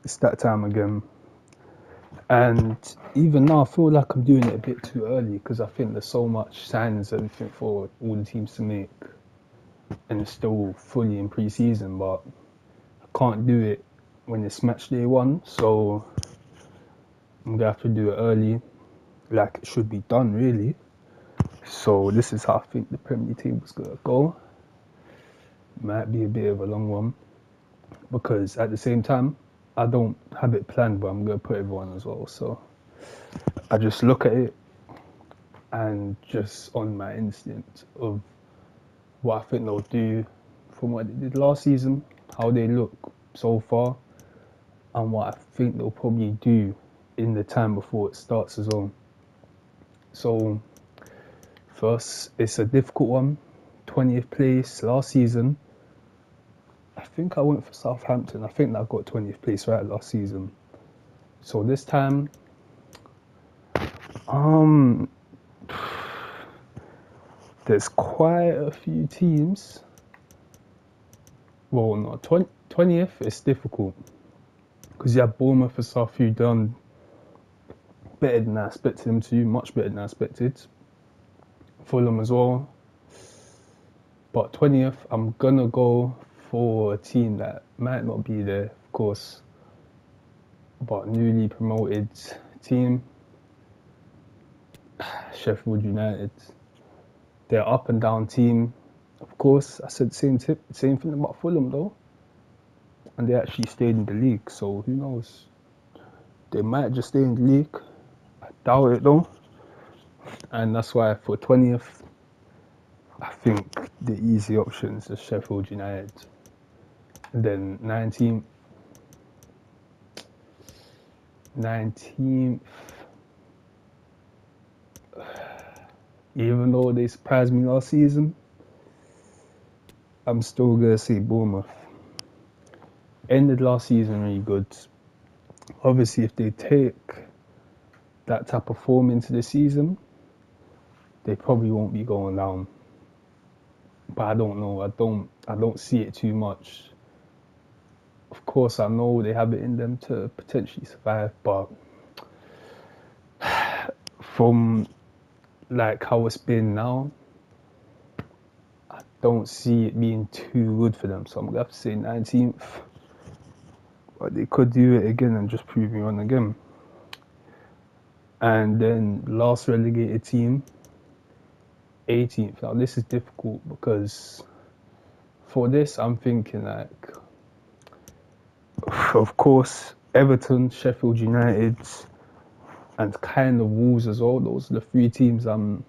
it's that time again. And even now, I feel like I'm doing it a bit too early because I think there's so much signings, everything for all the teams to make, and it's still fully in pre-season. But I can't do it when it's match day one, so I'm gonna have to do it early, like it should be done really. So this is how I think the Premier League team was gonna go. Might be a bit of a long one because at the same time I don't have it planned, but I'm gonna put everyone as well. So I just look at it and just on my instinct of what I think they'll do from what they did last season, how they look so far, and what I think they'll probably do in the time before it starts as well. So first, it's a difficult one. 20th place last season. I think I went for Southampton. I think that I got 20th place right last season. So this time, there's quite a few teams. Well, no, 20th is difficult because you have Bournemouth and South, who done better than I expected them to, much better than I expected. Fulham as well. But 20th, I'm gonna go for a team that might not be there, of course, but newly promoted team, Sheffield United. They're up and down team. Of course, I said same thing about Fulham though, and they actually stayed in the league. So who knows? They might just stay in the league. I doubt it though, and that's why for 20th, I think the easy options is Sheffield United. And then 19th, even though they surprised me last season, I'm still going to say Bournemouth. Ended last season really good. Obviously, if they take that type of form into the season, they probably won't be going down. But I don't know. I don't see it too much. Of course, I know they have it in them to potentially survive, but from like how it's been now, I don't see it being too good for them. So I'm gonna have to say 19th. But they could do it again and just prove me wrong again. And then last relegated team, 18th. Now this is difficult because for this I'm thinking like, of course, Everton, Sheffield United, and kind of Wolves as well. Those are the three teams I'm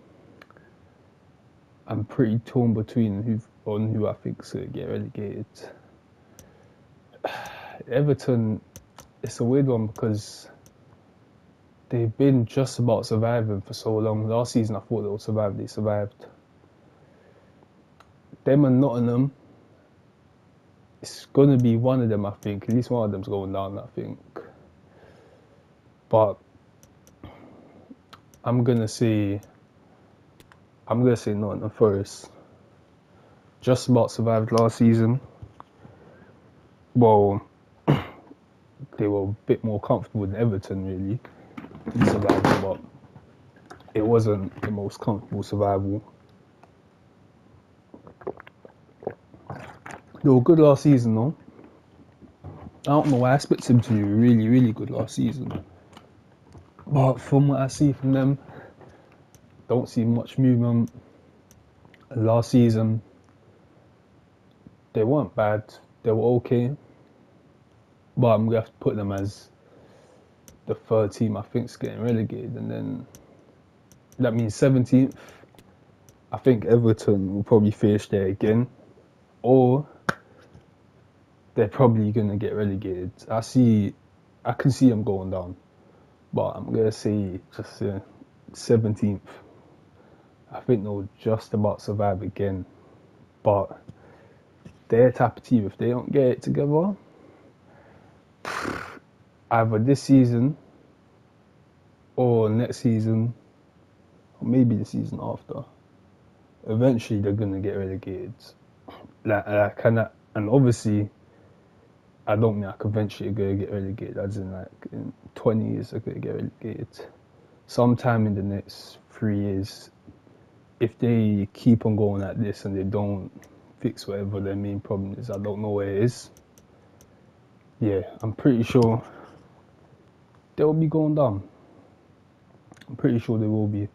pretty torn between who I think is going to get relegated. Everton, it's a weird one because they've been just about surviving for so long. Last season I thought they would survive, they survived. Them and Nottingham, it's going to be one of them, I think. At least one of them's going down, I think. But I'm going to say Nottingham Forest. Just about survived last season. Well, they were a bit more comfortable than Everton, really, in survival, but it wasn't the most comfortable survival. They were good last season, though. I don't know why I expected them to be really, really good last season. But from what I see from them, don't see much movement. Last season, they weren't bad. They were okay. But I'm going to have to put them as the third team I think is getting relegated. And then that means 17th. I think Everton will probably finish there again. Or they're probably going to get relegated. I can see them going down. But I'm going to say just 17th. I think they'll just about survive again. But their type of team, if they don't get it together, either this season or next season, or maybe the season after, eventually they're going to get relegated. And obviously, I don't think eventually gonna get relegated. As in, like in 20 years, they're gonna get relegated. Sometime in the next 3 years, if they keep on going like this and they don't fix whatever their main problem is, I don't know where it is. Yeah, I'm pretty sure they'll be going down. I'm pretty sure they will be.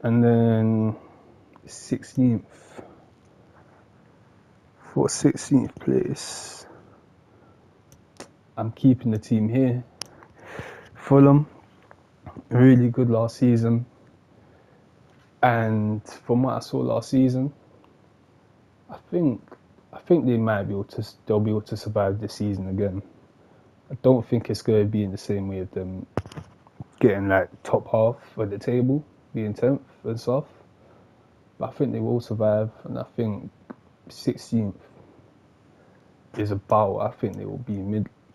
And then 16th. For 16th place, I'm keeping the team here. Fulham, really good last season. And from what I saw last season, I think they might be able to. They'll be able to survive this season again. I don't think it's going to be in the same way of them getting like top half of the table, being 10th and stuff. But I think they will survive, and I think 16th is about. I think they will be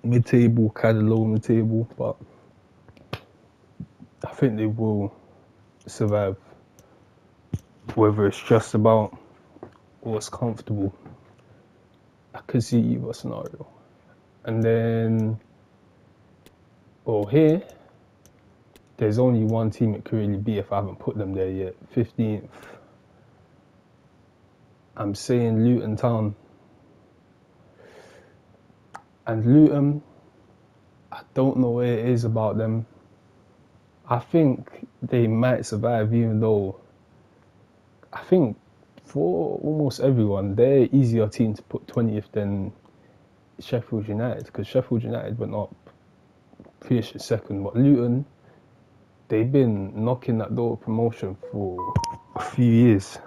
mid-table, kind of low mid-table, but I think they will survive. Whether it's just about or it's comfortable, I could see either scenario. And then, here, there's only one team it could really be if I haven't put them there yet. 15th. I'm saying Luton Town. And Luton, I don't know what it is about them. I think they might survive, even though I think for almost everyone, they're an easier team to put 20th than Sheffield United, because Sheffield United went up, finished second, but Luton, they've been knocking that door of promotion for a few years.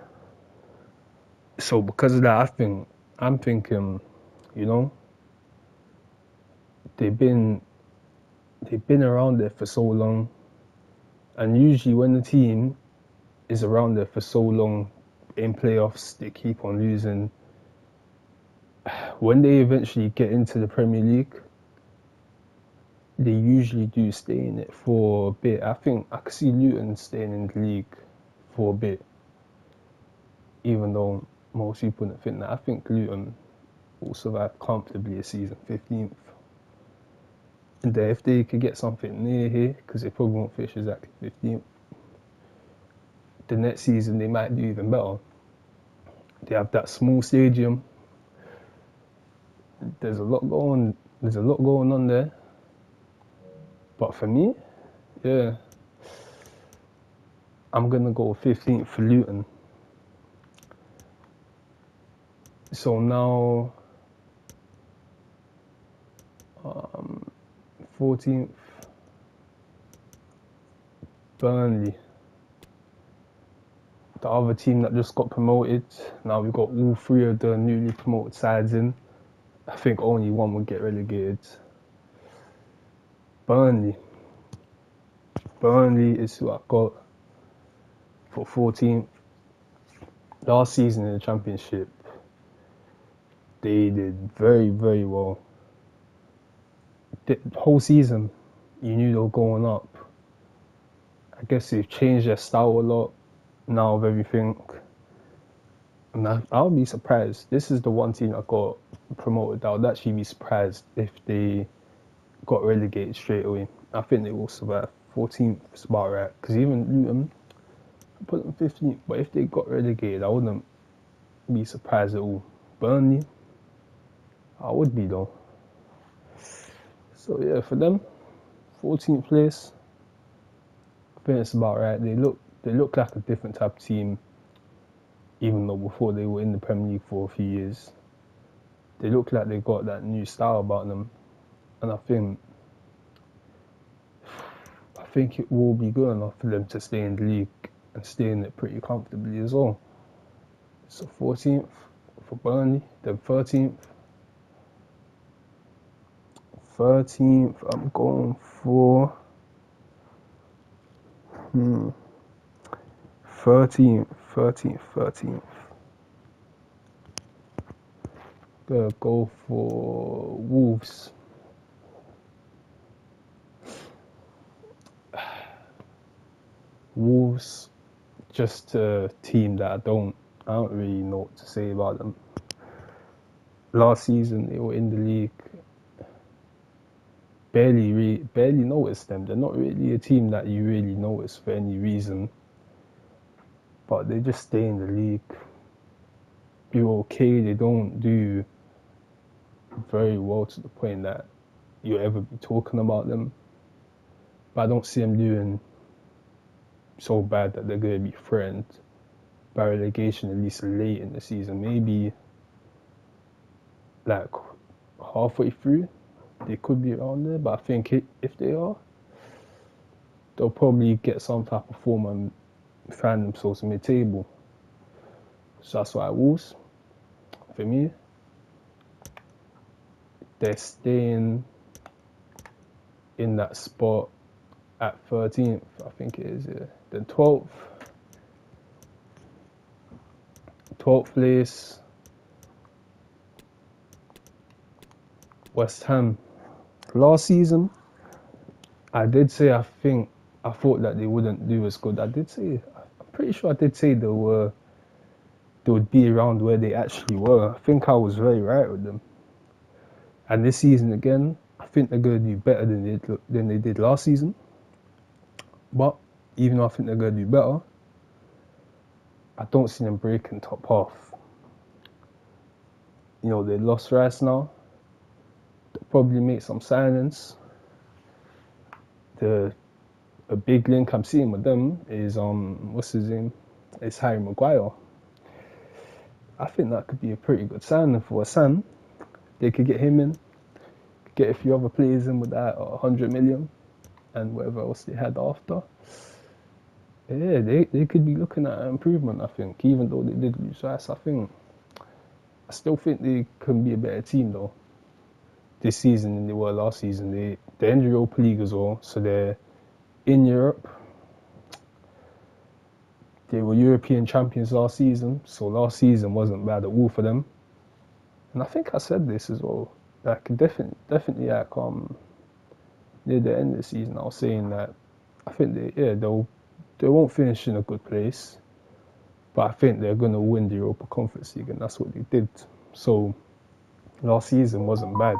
So because of that, I'm thinking, they've been around there for so long, and usually when the team is around there for so long in playoffs, they keep on losing. When they eventually get into the Premier League, they usually do stay in it for a bit. I think I could see Luton staying in the league for a bit, even though most people wouldn't think that. I think Luton will survive comfortably a season, 15th. And then if they could get something near here, because they probably won't finish exactly 15th, the next season they might do even better. They have that small stadium. There's a lot going on there. But for me, yeah, I'm gonna go 15th for Luton. So now 14th, Burnley. The other team that just got promoted. Now we've got all three of the newly promoted sides in. I think only one will get relegated. Burnley is who I got for 14th. Last season in the Championship, they did very, very well. The whole season, you knew they were going up. I guess they've changed their style a lot now of everything. And I'll be surprised. This is the one team that got promoted. I would actually be surprised if they got relegated straight away. I think they will survive. 14th is about right. Because even Luton, I put them 15th. But if they got relegated, I wouldn't be surprised at all. Burnley, I would be though. So yeah, for them, 14th place, I think it's about right. They look like a different type of team, even though before they were in the Premier League for a few years. They look like they got that new style about them, and I think it will be good enough for them to stay in the league and stay in it pretty comfortably as well. So 14th for Burnley, then 13th. 13th, I'm going for 13th. Gonna go for Wolves. Wolves, just a team that I don't really know what to say about them. Last season they were in the league. barely notice them. They're not really a team that you really notice for any reason, but they just stay in the league. You're okay. They don't do very well to the point that you'll ever be talking about them. But I don't see them doing so bad that they're going to be threatened by relegation, at least late in the season. Maybe like halfway through, they could be around there. But I think if they are, they'll probably get some type of form and find themselves mid-table. So that's why Wolves, for me, they're staying in that spot at 13th, I think it is, yeah. Then 12th place, West Ham. Last season, I did say I thought that they wouldn't do as good. I'm pretty sure I did say they would be around where they actually were. I think I was very right with them. And this season again, I think they're going to do better than they did last season. But even though I think they're going to do better, I don't see them breaking top half. You know, they lost Rice now. They'll probably make some signings. A big link I'm seeing with them is what's his name? It's Harry Maguire. I think that could be a pretty good signing for West Ham. They could get him in, get a few other players in with that 100 million and whatever else they had after. Yeah, they could be looking at an improvement, I think, even though they did lose Rice. I still think they can be a better team though this season than they were last season. They're in the Europa League as well, so they're in Europe. They were European champions last season, so last season wasn't bad at all for them. And I think I said this as well, like definitely like near the end of the season, I was saying that I think they won't finish in a good place, but I think they're gonna win the Europa Conference League, and that's what they did. So last season wasn't bad.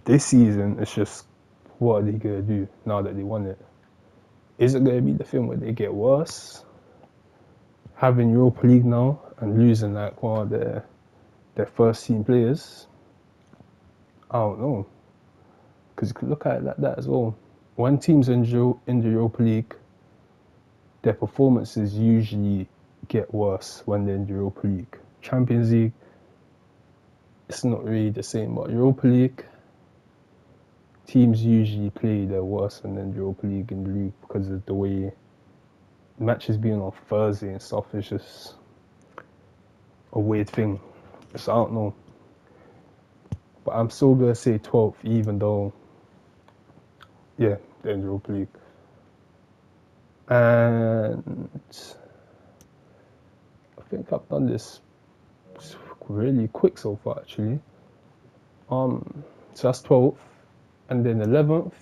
This season, it's just, what are they going to do now that they won it? Is it going to be the thing where they get worse, having Europa League now and losing like one of their first team players? I don't know. Because you could look at it like that as well. When teams in the Europa League, their performances usually get worse when they're in the Europa League. Champions League, it's not really the same, but Europa League, teams usually play their worst and then Europa League in the league because of the way matches being on Thursday and stuff. Is just a weird thing. So I don't know. But I'm still going to say 12th, even though, yeah, they're in the Europa League. And I think I've done this really quick so far, actually. So that's 12th. And then 11th,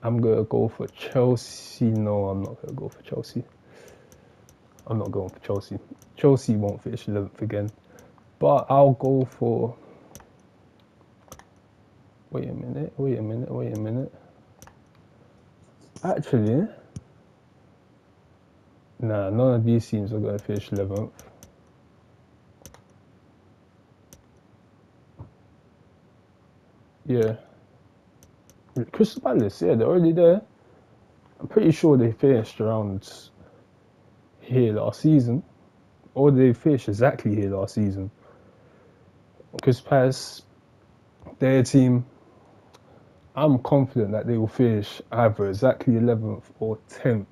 I'm going to go for Chelsea. No, I'm not going to go for Chelsea. I'm not going for Chelsea. Chelsea won't finish 11th again. But I'll go for... Wait a minute. Actually, nah, none of these teams are going to finish 11th. Yeah. Crystal Palace, yeah, they're already there. I'm pretty sure they finished around here last season. Or they finished exactly here last season. Crystal Palace, their team, I'm confident that they will finish either exactly 11th or 10th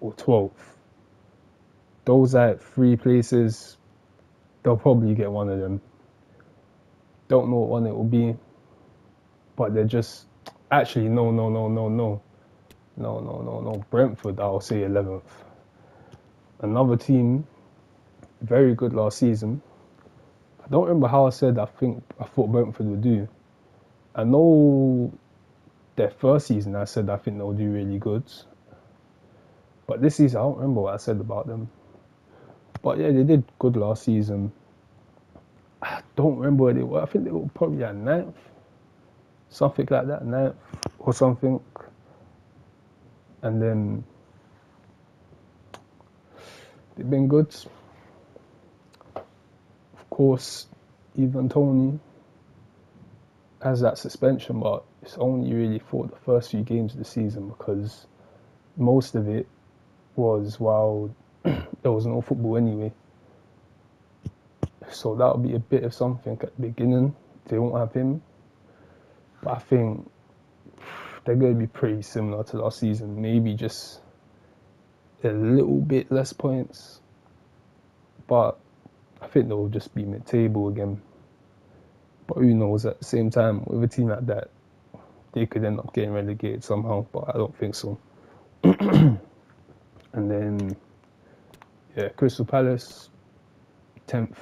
or 12th. Those like 3 places, they'll probably get one of them. Don't know what one it will be. But they're just... Actually, no. Brentford, I'll say 11th. Another team, very good last season. I don't remember how I said I thought Brentford would do. I know their first season I said I think they'll do really good. But this season, I don't remember what I said about them. But yeah, they did good last season. I don't remember where they were. I think they were probably at 9th. something like that, 9th or something. And then they've been good. Of course, even Tony has that suspension, but it's only really for the first few games of the season because most of it was while there was no football anyway. So that'll be a bit of something at the beginning. They won't have him. But I think they're going to be pretty similar to last season. Maybe just a little bit less points. But I think they'll just be mid-table again. But who knows, at the same time, with a team like that, they could end up getting relegated somehow, but I don't think so. And then, yeah, Crystal Palace, 10th.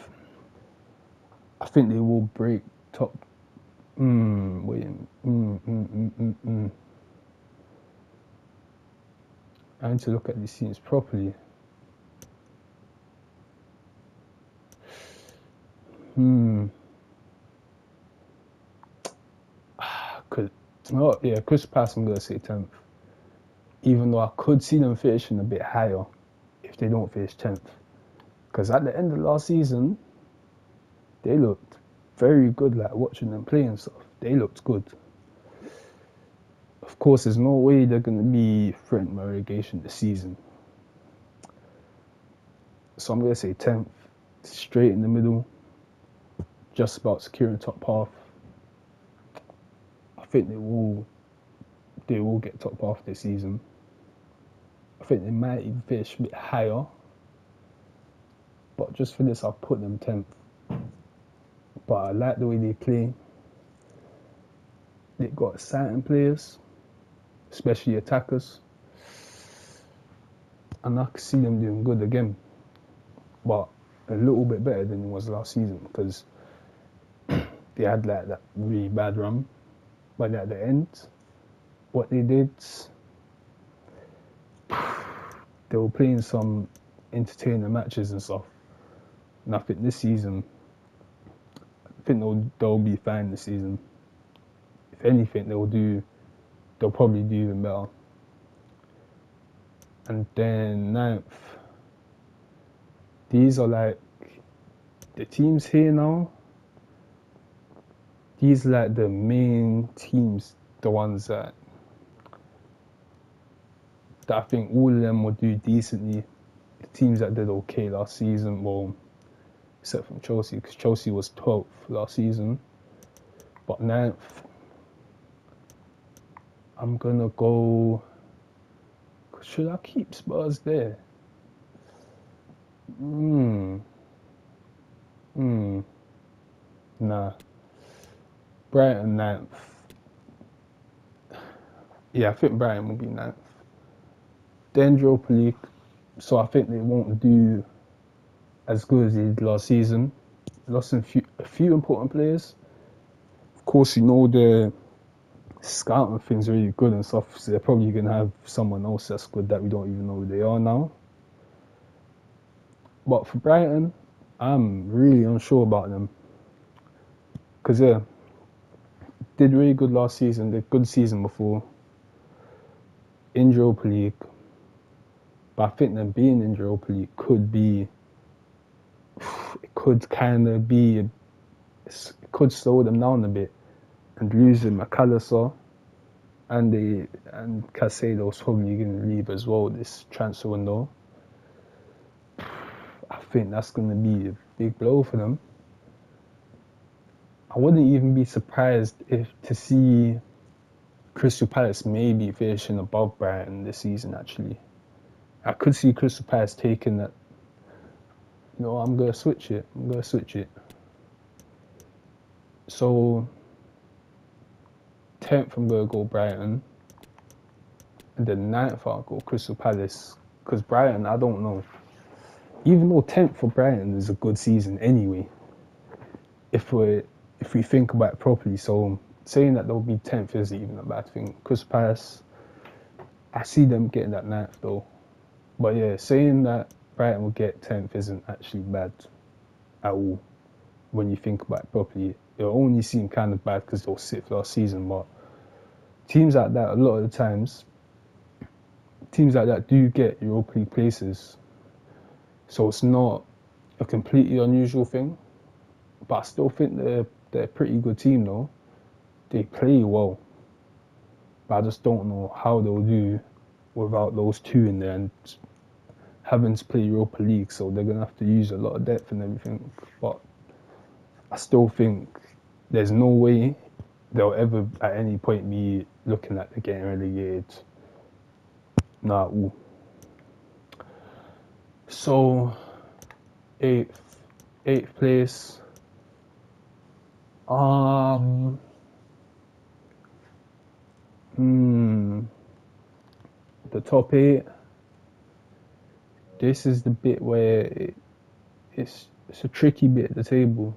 I think they will break top. I need to look at these teams properly. Crystal Palace, I'm going to say 10th. Even though I could see them finishing a bit higher if they don't finish 10th. Because at the end of last season, they looked very good, like watching them play and stuff. They looked good. Of course, there's no way they're going to be threatened by relegation this season. So I'm going to say 10th, straight in the middle, just about securing top half. I think they will get top half this season. I think they might even finish a bit higher. But just for this, I'll put them 10th. But I like the way they play. They've got exciting players, especially attackers. And I can see them doing good again. But a little bit better than it was last season because they had like that really bad run. But at the end, what they did, they were playing some entertaining matches and stuff. And I think this season, I think they'll be fine this season. If anything, they'll probably do even better. And then 9th, these are like the teams here now. These are like the main teams, the ones that I think all of them will do decently. The teams that did okay last season, well, except from Chelsea, because Chelsea was 12th last season. But 9th, I'm going to go... Should I keep Spurs there? Nah. Brighton 9th. Yeah, I think Brighton will be 9th. Then Europa League, so I think they won't do as good as they did last season. Lost a few important players. Of course, you know the scouting thing's really good and stuff, so they're probably going to have someone else that's good that we don't even know who they are now. But for Brighton, I'm really unsure about them. Because did really good last season, did good season before. In Europa League. But I think them being in Europa League could slow them down a bit. And losing McAllister and Caicedo's probably going to leave as well this transfer window. I think that's going to be a big blow for them. I wouldn't even be surprised to see Crystal Palace maybe finishing above Brighton this season, actually. I could see Crystal Palace taking that. I'm going to switch it. So, 10th, I'm going to go Brighton. And then 9th, I'll go Crystal Palace. Because Brighton, I don't know. Even though 10th for Brighton is a good season anyway. If we think about it properly. So, saying that they'll be 10th isn't even a bad thing. Crystal Palace, I see them getting that 9th though. But yeah, saying that Brighton will get 10th isn't actually bad at all when you think about it properly. it'll only seem kind of bad because they'll sit last season. But teams like that, a lot of the times, teams like that do get Europa League places. So it's not a completely unusual thing. But I still think they're a pretty good team though. They play well. But I just don't know how they'll do without those two in there and having to play Europa League, so they're going to have to use a lot of depth and everything. But I still think there's no way they'll ever at any point be looking at getting relegated. Nah, ooh. So, eighth place. The top 8. This is the bit where it's a tricky bit at the table,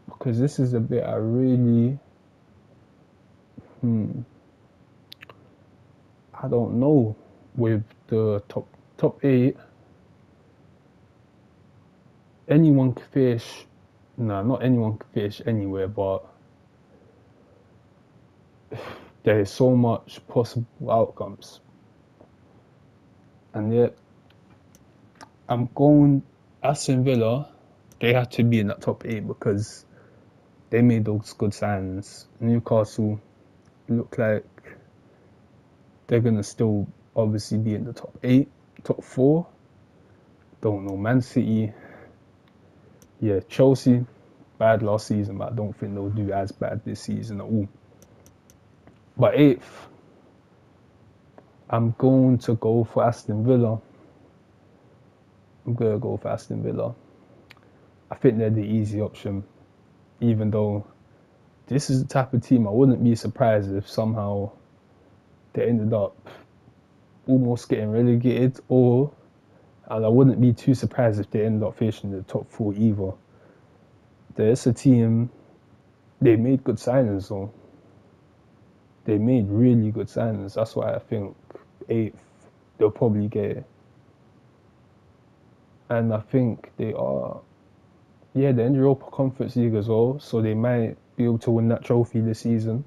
because this is the bit I really I don't know with the top 8. Anyone can finish. No, not anyone can finish anywhere, but there's so much possible outcomes. And yet, I'm going Aston Villa. They had to be in that top 8 because they made those good signings. Newcastle look like they're going to still obviously be in the top 8, top 4. Don't know. Man City, yeah, Chelsea, bad last season, but I don't think they'll do as bad this season at all. But 8th, I'm going to go for Aston Villa. I think they're the easy option, even though this is the type of team I wouldn't be surprised if somehow they ended up almost getting relegated, and I wouldn't be too surprised if they ended up finishing the top 4 either. There's a team, they made good signings though. They made really good signings. That's why I think 8th, they'll probably get it. And I think they're in the Europa Conference League as well, so they might be able to win that trophy this season.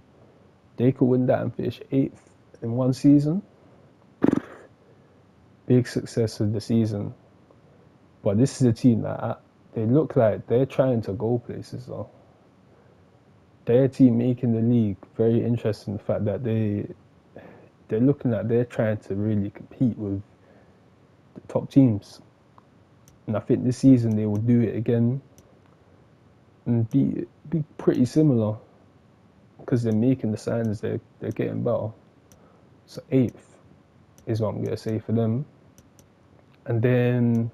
They could win that and finish 8th in one season. Big success of the season. But this is a team that they look like they're trying to go places though. Their team making the league very interesting. The fact that they're looking like they're trying to really compete with the top teams. And I think this season they will do it again and be pretty similar because they're making the signs, they're getting better. So 8th is what I'm going to say for them. And then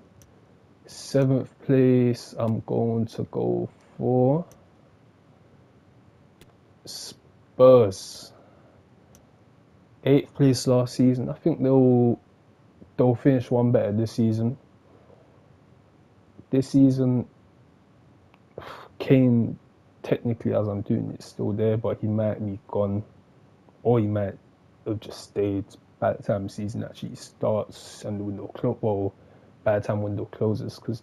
7th place, I'm going to go for Spurs. 8th place last season. I think they'll finish one better this season. This season, Kane, technically as I'm doing it, still there, but he might be gone, or he might have just stayed by the time the season actually starts and the window by the time window closes, because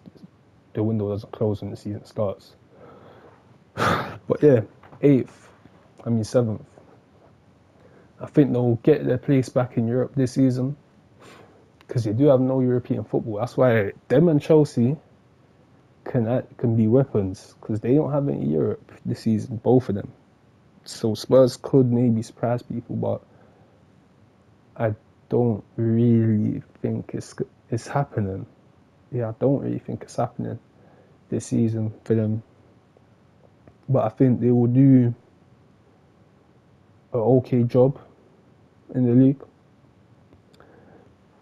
the window doesn't close when the season starts. But yeah, 7th. I think they'll get their place back in Europe this season because they do have no European football. That's why them and Chelsea can be weapons because they don't have any Europe this season, both of them. So Spurs could maybe surprise people, but I don't really think it's happening. Yeah, I don't really think it's happening this season for them. But I think they will do an okay job in the league.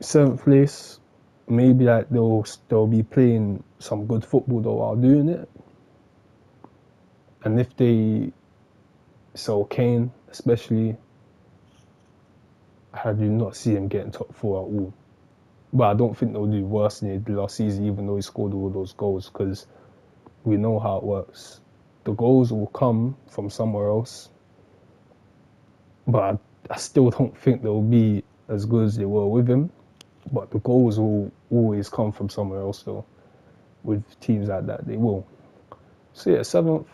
7th place, maybe like they'll be playing some good football though while doing it. And if Kane especially, I do not see him getting top 4 at all. But I don't think they'll do worse than they did last season, even though he scored all those goals, because we know how it works. The goals will come from somewhere else, but I still don't think they'll be as good as they were with him. But the goals will always come from somewhere else though. With teams like that, they will. So yeah, seventh,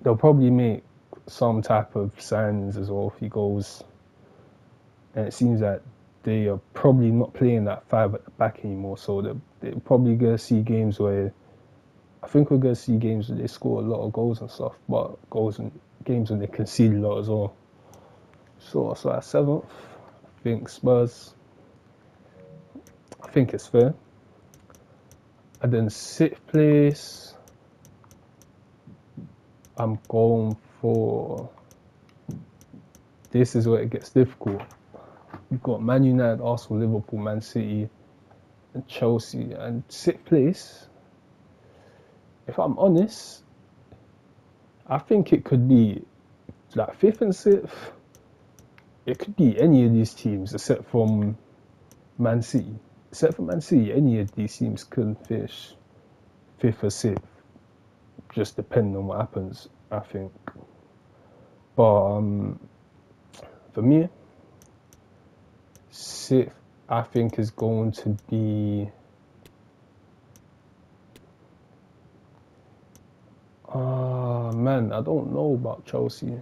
they'll probably make some type of signs as well if he goes. And it seems that they are probably not playing that five at the back anymore. So they're probably going to see games where, I think we're going to see games where they score a lot of goals and stuff, but goals and games when they concede a lot as well. So at seventh, I think Spurs, I think it's fair. And then sixth place, I'm going for, this is where it gets difficult. You've got Man United, Arsenal, Liverpool, Man City, and Chelsea. And sixth place, if I'm honest, I think it could be like fifth and sixth. It could be any of these teams except from Man City. Except for Man City, any of these teams could finish fifth or sixth, just depending on what happens, I think. But for me, sixth, I think, is going to be. Man, I don't know about Chelsea.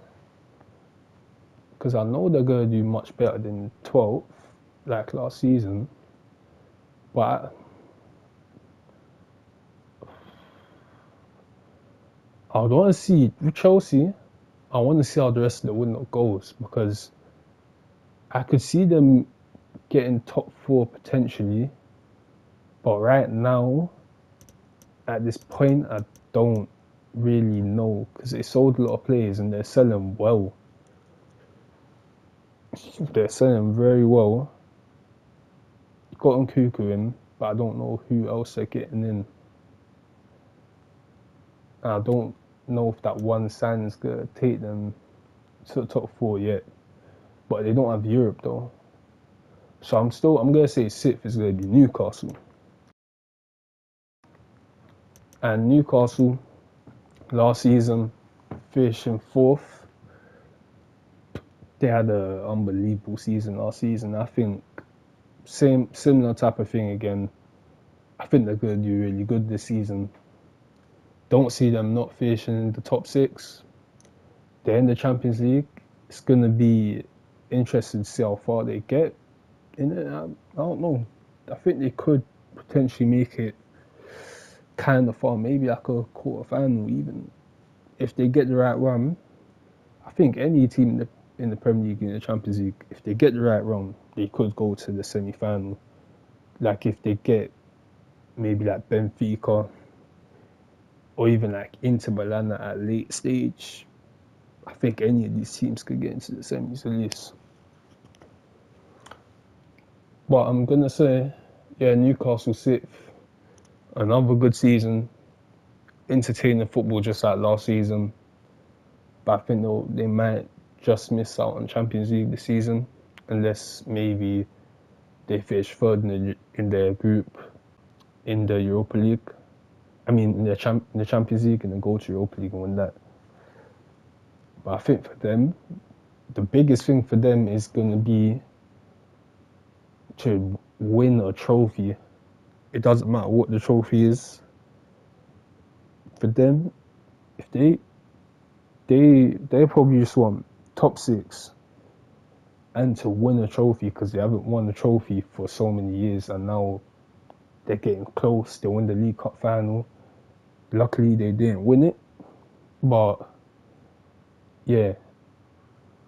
Because I know they're going to do much better than 12th, like last season. But I would want to see, with Chelsea, I want to see how the rest of the window goes. Because I could see them getting top four potentially. But right now, at this point, I don't really know. Because they sold a lot of players and they're selling well. They're selling very well. Got Nkunku in, but I don't know who else they're getting in. And I don't know if that one signing's gonna take them to the top four yet. But they don't have Europe though. So I'm gonna say sixth is gonna be Newcastle. And Newcastle last season finishing fourth. They had an unbelievable season last season. I think similar type of thing again. I think they're going to do really good this season. Don't see them not finishing in the top six. They're in the Champions League. It's going to be interesting to see how far they get in it. I don't know. I think they could potentially make it kind of far, maybe like a quarter final even. If they get the right run, I think any team in the Premier League, in the Champions League, if they get the right run, they could go to the semi-final. Like if they get maybe like Benfica or even like Inter Milan at a late stage, I think any of these teams could get into the semis at least. But I'm gonna say, yeah, Newcastle sixth, another good season, entertaining football just like last season. But I think they might just miss out on Champions League this season, unless maybe they finish third in their group in the Europa League. I mean, in the Champions League, and then go to Europa League and win that. But I think for them, the biggest thing for them is going to be to win a trophy. It doesn't matter what the trophy is. For them, if they probably just want top six and to win a trophy, because they haven't won a trophy for so many years, and now they're getting close. They won the League Cup final. Luckily, they didn't win it, but yeah,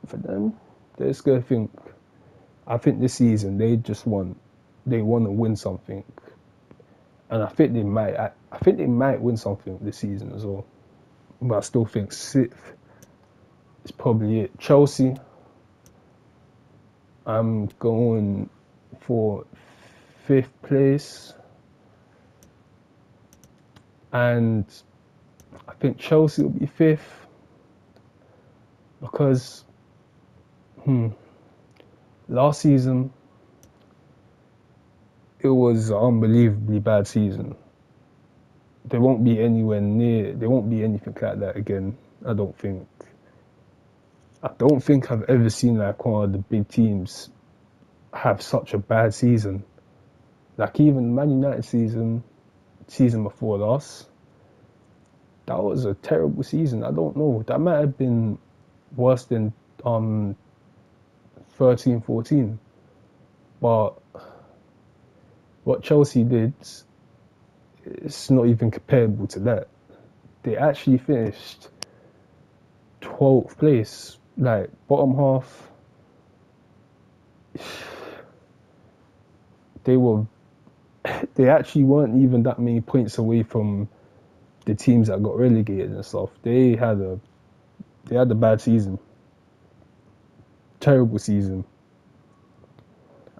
for them, they're just gonna think. I think this season they want to win something, and I think they might. I think they might win something this season as well. But I still think sixth is probably it. Chelsea, I'm going for fifth place. And I think Chelsea will be fifth because last season it was an unbelievably bad season. They won't be anywhere near. They won't be anything like that again. I don't think I've ever seen like one of the big teams have such a bad season. Like even Man United season before last, That was a terrible season. I don't know. That might have been worse than 13, 14. But what Chelsea did, it's not even comparable to that. They actually finished 12th place, like bottom half. They actually weren't even that many points away from the teams that got relegated and stuff. They had a bad season, terrible season,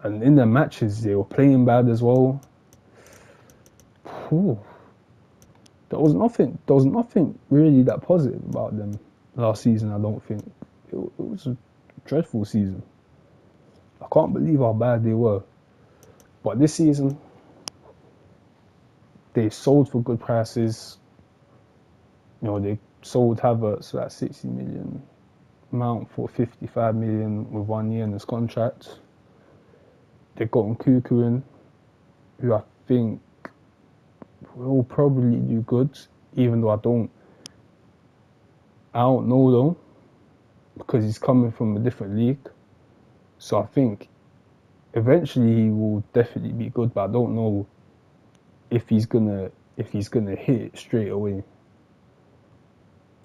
and in their matches they were playing bad as well. Whew. There was nothing really that positive about them last season. I don't think it was a dreadful season. I can't believe how bad they were. But this season, they sold for good prices. You know, they sold Havertz for that 60 million, Mount for 55 million with 1 year in his contract. They got Nkuku in, who I think will probably do good, even though I don't know though, because he's coming from a different league. So I think eventually he will definitely be good, but I don't know if he's gonna hit it straight away.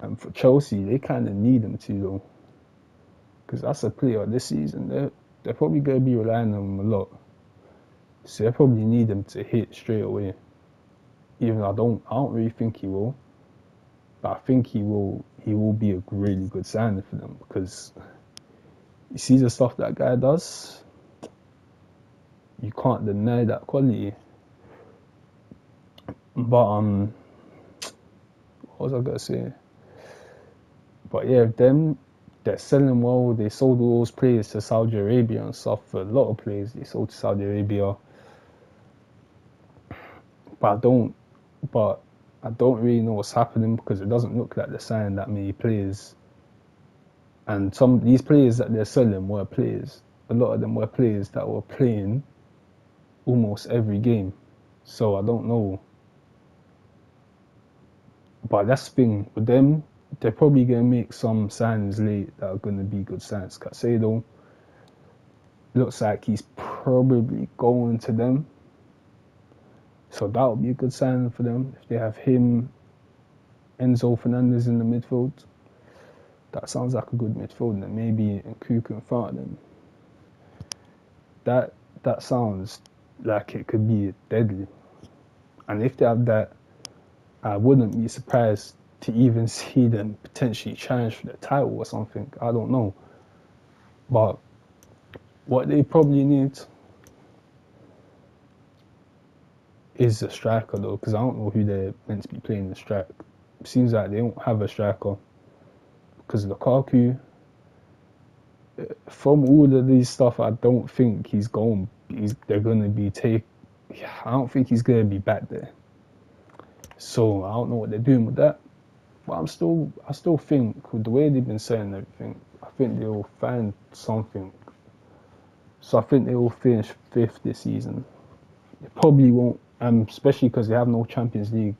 And for Chelsea, they kind of need him to though, because that's a player this season. They're probably gonna be relying on him a lot, so they probably need him to hit straight away. Even I don't really think he will, but I think he will be a really good signing for them, because you see the stuff that guy does, you can't deny that quality. But what was I gonna say? But yeah, they're selling well. They sold all those players to Saudi Arabia and stuff. For a lot of players they sold to Saudi Arabia. But I don't really know what's happening, because it doesn't look like they're signing that many players. And these players that they're selling were players. A lot of them were players that were playing almost every game. So I don't know. But that's the thing with them. They're probably going to make some signings late that are going to be good signings. Caicedo looks like he's probably going to them. So that would be a good signing for them. If they have him, Enzo Fernandez in the midfield, that sounds like a good midfield. And maybe Nkuku in front of them. That sounds like it could be deadly. And if they have that, I wouldn't be surprised to even see them potentially challenge for the title or something. I don't know. But what they probably need is a striker though, because I don't know who they're meant to be playing the strike. It seems like they don't have a striker, because Lukaku, from all of these stuff, I don't think they're going to be I don't think he's going to be back there. So I don't know what they're doing with that. But I still think with the way they've been saying everything, I think they will find something. So I think they will finish 5th this season. They probably won't, especially because they have no Champions League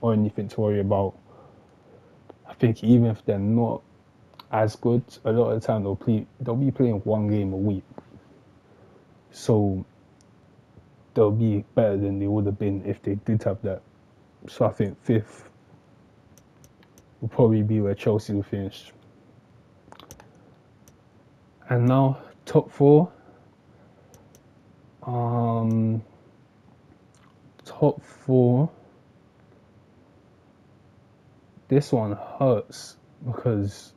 or anything to worry about. I think even if they're not as good, a lot of the time they'll be playing 1 game a week. So they'll be better than they would have been if they did have that. So I think 5th will probably be where Chelsea will finish. And now top 4. Top 4. This one hurts because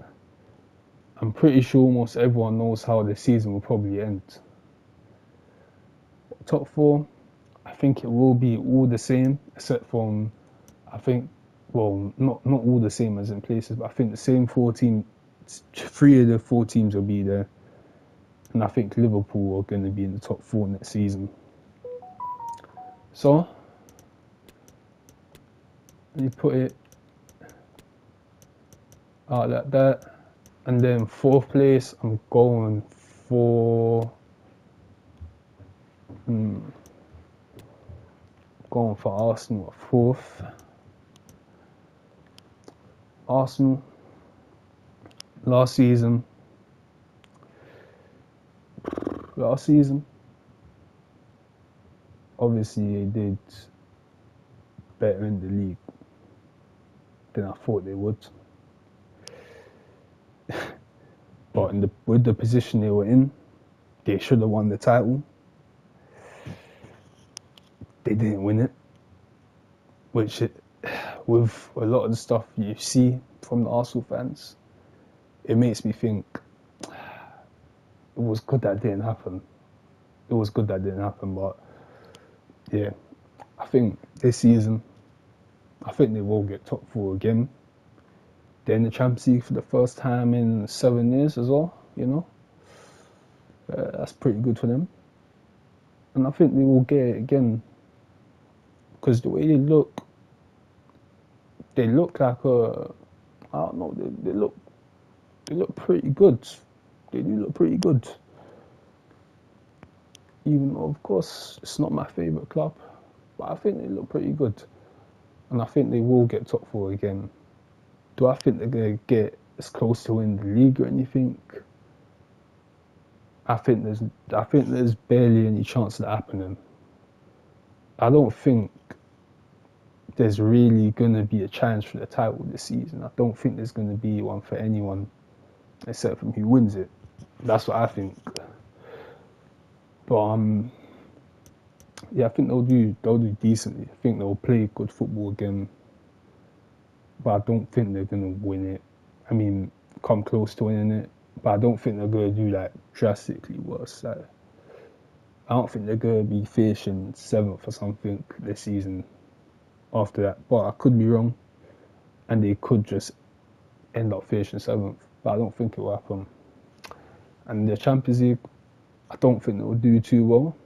I'm pretty sure almost everyone knows how the season will probably end. Top 4, I think it will be all the same, except from, I think, well, not all the same as in places, but I think the same 4 teams, 3 of the 4 teams will be there. And I think Liverpool are going to be in the top 4 next season. So, you put it out like that. And then 4th place, I'm going for Arsenal at 4th. Arsenal last season. Obviously they did better in the league than I thought they would. But with the position they were in, they should have won the title. They didn't win it, which with a lot of the stuff you see from the Arsenal fans, it makes me think it was good that didn't happen. But yeah, I think this season, I think they will get top four again. They're in the Champions League for the first time in 7 years as well, you know. That's pretty good for them. And I think they will get it again. Because the way they look like I don't know, they look pretty good. They do look pretty good. Even though, of course, it's not my favourite club. But I think they look pretty good. And I think they will get top four again. Do I think they're going to get as close to winning the league or anything? I think there's barely any chance of that happening. I don't think there's really going to be a challenge for the title this season. I don't think there's going to be one for anyone except from who wins it. That's what I think. But yeah, I think they'll do decently. I think they'll play good football again. But I don't think they're going to win it. I mean, come close to winning it. But I don't think they're going to do like drastically worse. Like, I don't think they're going to be finishing 7th or something this season after that. But I could be wrong. And they could just end up finishing 7th. But I don't think it will happen. And the Champions League, I don't think they'll do too well.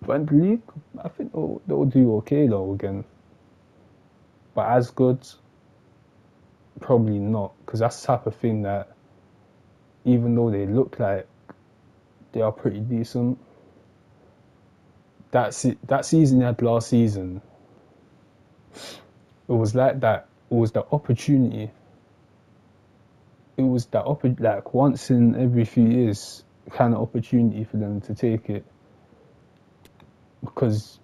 But in the league, I think they'll do okay though again. But as good, probably not. Because that's the type of thing that, even though they look like they are pretty decent, that season they had last season, it was like that. It was the opportunity. It was that like once in every few years kind of opportunity for them to take it. Because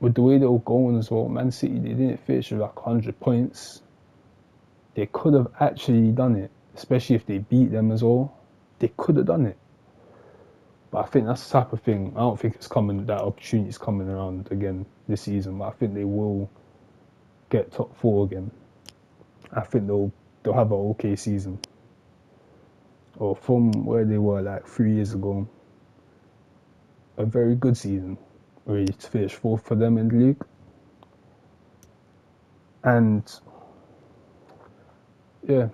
with the way they were going as well, Man City, they didn't finish with like 100 points. They could have actually done it, especially if they beat them as well. They could have done it. But I think that's the type of thing. I don't think that opportunity is coming around again this season. But I think they will get top four again. I think they'll have an okay season. Or from where they were like 3 years ago, a very good season. Really to finish 4th for them in the league. And yeah,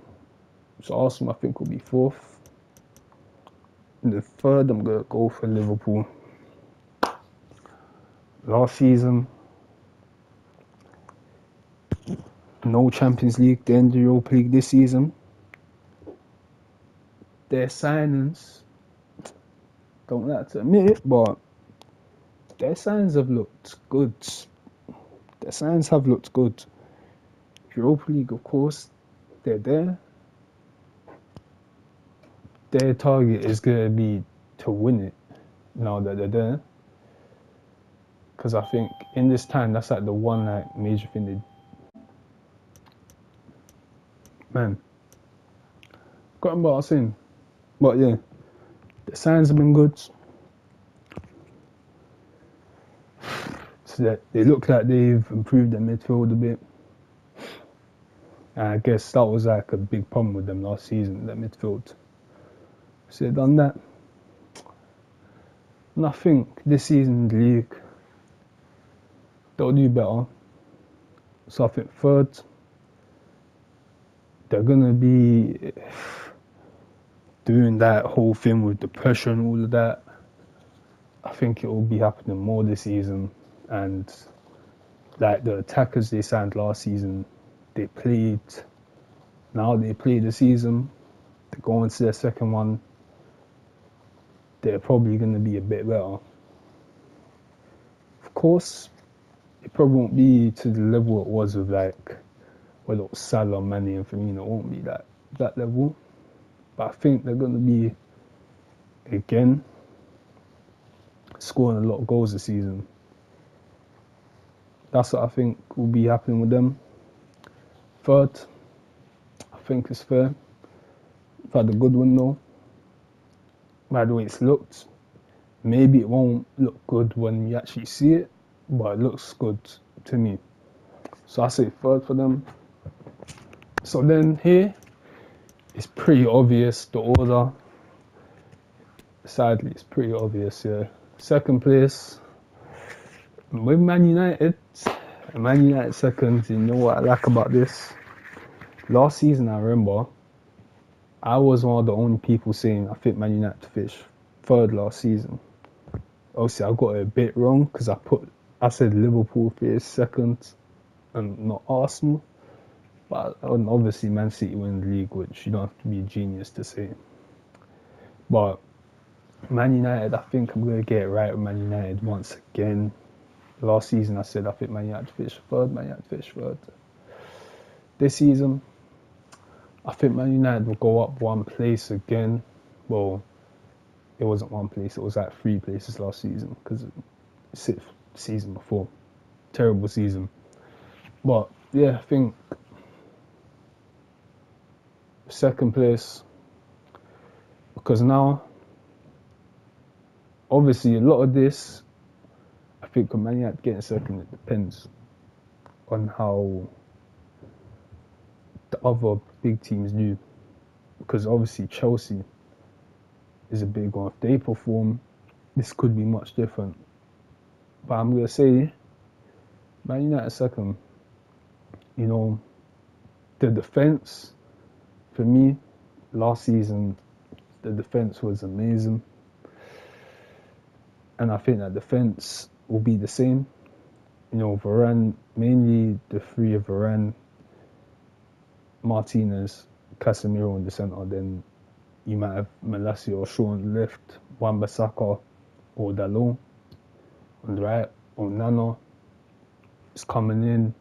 so Arsenal I think will be 4th. In the 3rd, I'm going to go for Liverpool. Last season, no Champions League, they're in the Europa League this season. Their signings, don't like to admit it, but their signs have looked good. Europa League, of course, they're there. Their target is going to be to win it now that they're there. Because I think in this time, that's like the one like major thing they... Man, got what I was saying. But yeah, the signs have been good. So that they look like they've improved their midfield a bit. And I guess that was like a big problem with them last season, that midfield. So they've done that. And I think this season in the league, they'll do better. So I think 3rd, they're going to be doing that whole thing with the pressure and all of that. I think it will be happening more this season. And like the attackers they signed last season, they played the season. They're going to their second one. They're probably going to be a bit better. Of course, it probably won't be to the level it was with like whether it's Salah, Mane, and Firmino, won't be that level. But I think they're going to be, again, scoring a lot of goals this season. That's what I think will be happening with them. Third, I think it's fair. We've had a good window. By the way it's looked, maybe it won't look good when you actually see it, but it looks good to me. So I say third for them. So then here, it's pretty obvious the order. Sadly, it's pretty obvious, yeah. Second place, with Man United second. You know what I like about this? Last season, I remember, I was one of the only people saying I think Man United to finish third last season. Obviously, I got it a bit wrong because I said Liverpool finish second and not Arsenal. But obviously, Man City win the league, which you don't have to be a genius to say. But Man United, I think I'm going to get it right with Man United once again. Last season, I said I think Man United finished third. This season, I think Man United will go up one place again. Well, it wasn't one place, it was like 3 places last season because it's the season before. Terrible season. But yeah, I think second place, because now, obviously, a lot of this, I think when Man United getting second, it depends on how the other big teams do. Because obviously Chelsea is a big one. If they perform, this could be much different. But I'm going to say Man United second. You know, the defence, for me, last season, the defence was amazing. And I think that defence will be the same. You know, Varane, mainly the three of Varane, Martinez, Casemiro in the centre, then you might have Malacia or Shaw on the left, Wan-Bissaka or Dalot on the right, or Nana is coming in,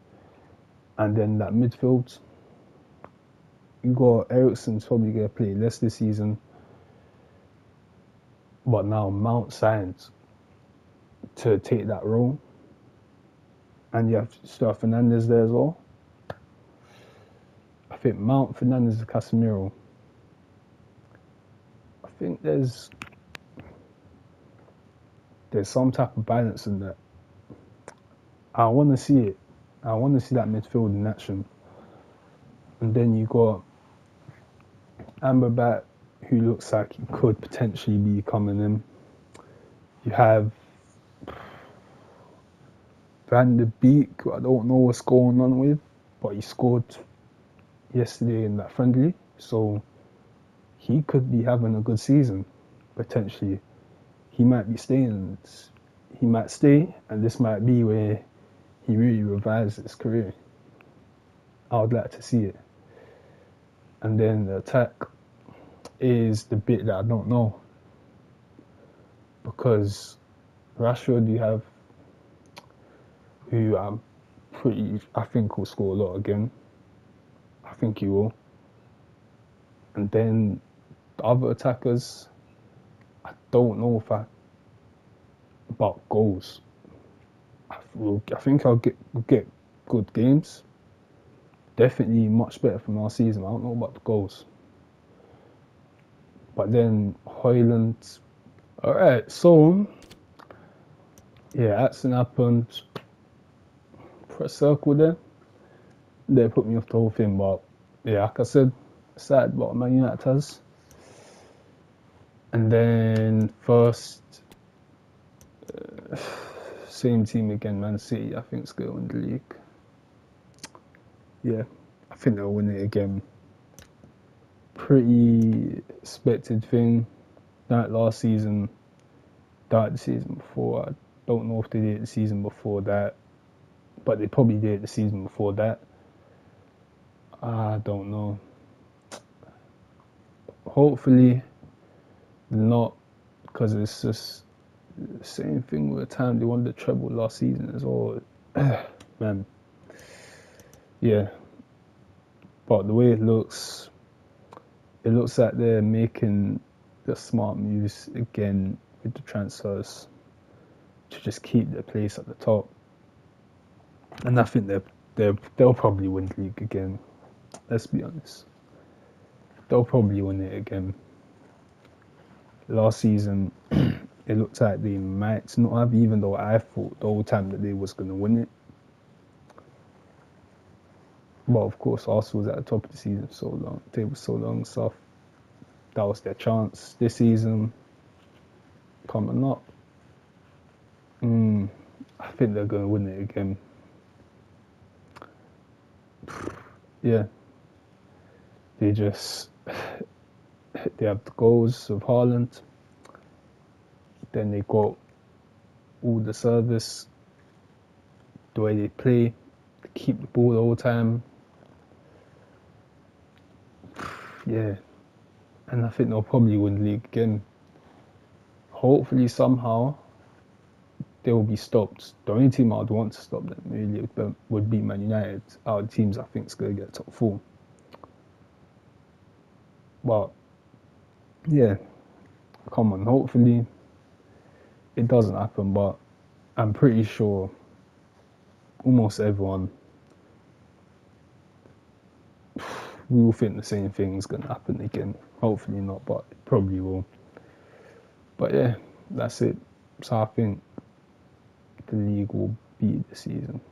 and then that midfield, you got Eriksen's probably going to play less this season, but now Mount signs to take that role, and you have Stuart Fernandes there as well. I think Mount, Fernandes, and Casemiro, I think there's some type of balance in that. I want to see it. I want to see that midfield in action. And then you got Amrabat, who looks like he could potentially be coming in. You have Van de Beek, who I don't know what's going on with, but he scored yesterday in that friendly, so he could be having a good season, potentially. He might be staying, he might stay, and this might be where he really revives his career. I would like to see it. And then the attack is the bit that I don't know, because Rashford you have, who I think will score a lot again. I think he will. And then the other attackers, I don't know about goals. I think I'll get good games. Definitely much better from last season. I don't know about the goals. But then Højlund. Alright, so yeah, accident happened. Press circle there. They put me off the whole thing, but yeah, like I said, sad about Man United has. And then first, same team again, Man City, I think is going to win the league. Yeah, I think they'll win it again. Pretty expected thing. That last season, that the season before. I don't know if they did it the season before that, but they probably did it the season before that. I don't know. Hopefully not, because it's just the same thing with the time they won the treble last season as well. Man. Yeah. But the way it looks like they're making the smart moves again with the transfers to just keep their place at the top. And I think they'll probably win the league again. Let's be honest. They'll probably win it again. Last season, it looked like they might not have, even though I thought the whole time that they was going to win it. But of course, Arsenal was at the top of the season so long, they were so long, so that was their chance. This season, coming up, I think they're going to win it again. Yeah, they have the goals of Haaland. Then they got all the service, the way they play, they keep the ball the whole time. Yeah, and I think they'll probably win the league again. Hopefully, somehow, they will be stopped. The only team I'd want to stop them really would be Man United. Our teams, I think, is going to get top 4. But yeah, come on. Hopefully, it doesn't happen. But I'm pretty sure almost everyone we will think the same thing is going to happen again. Hopefully not, but it probably will. But yeah, that's it. So I think the league will beat the season.